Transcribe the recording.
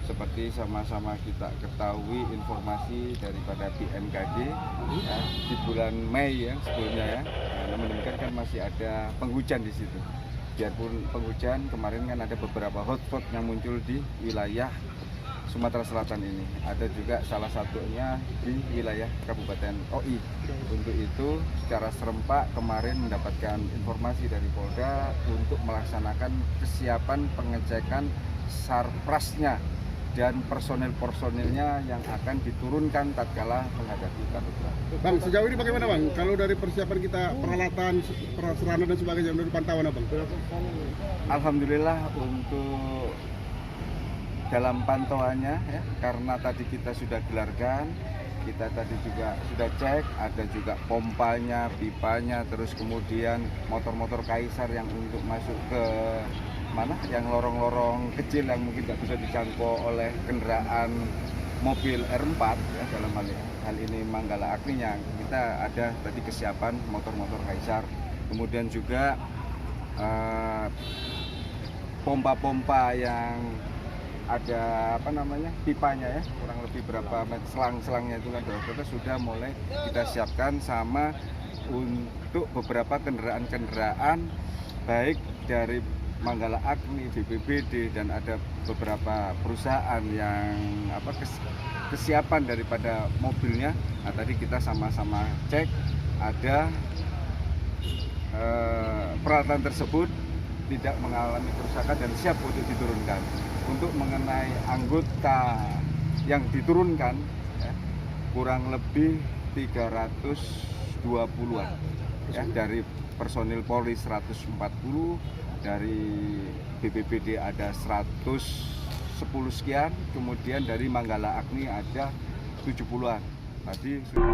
Seperti sama-sama kita ketahui informasi daripada BMKG ya, di bulan Mei ya sebelumnya ya, namun demikian kan masih ada penghujan di situ. Biarpun penghujan, kemarin kan ada beberapa hotspot yang muncul di wilayah Sumatera Selatan ini. Ada juga salah satunya di wilayah Kabupaten OI. Untuk itu secara serempak kemarin mendapatkan informasi dari Polda untuk melaksanakan kesiapan pengecekan sarprasnya dan personil-personilnya yang akan diturunkan tatkala menghadapi karhutla. Bang, sejauh ini bagaimana Bang? Kalau dari persiapan kita, peralatan, prasarana dan sebagainya dari pantauan Bang? Alhamdulillah untuk dalam pantauannya ya, karena tadi kita sudah gelarkan, kita tadi juga sudah cek, ada juga pompanya, pipanya, terus kemudian motor-motor Kaisar yang untuk masuk ke mana, yang lorong-lorong kecil yang mungkin tidak bisa dijangkau oleh kendaraan mobil R4 ya, dalam hal ini Manggala Agninya kita ada tadi kesiapan motor-motor Kaisar, kemudian juga pompa-pompa yang ada pipanya ya, kurang lebih berapa meter selang-selangnya itu kan kita sudah mulai kita siapkan, sama untuk beberapa kendaraan-kendaraan baik dari Manggala Agni, BPBD, dan ada beberapa perusahaan yang kesiapan daripada mobilnya. Nah, tadi kita sama-sama cek ada peralatan tersebut tidak mengalami kerusakan dan siap untuk diturunkan. Untuk mengenai anggota yang diturunkan ya, kurang lebih 320-an ya, dari personil Polri 140, dari BPBD ada 110 sekian, kemudian dari Manggala Agni ada 70-an. Tadi sudah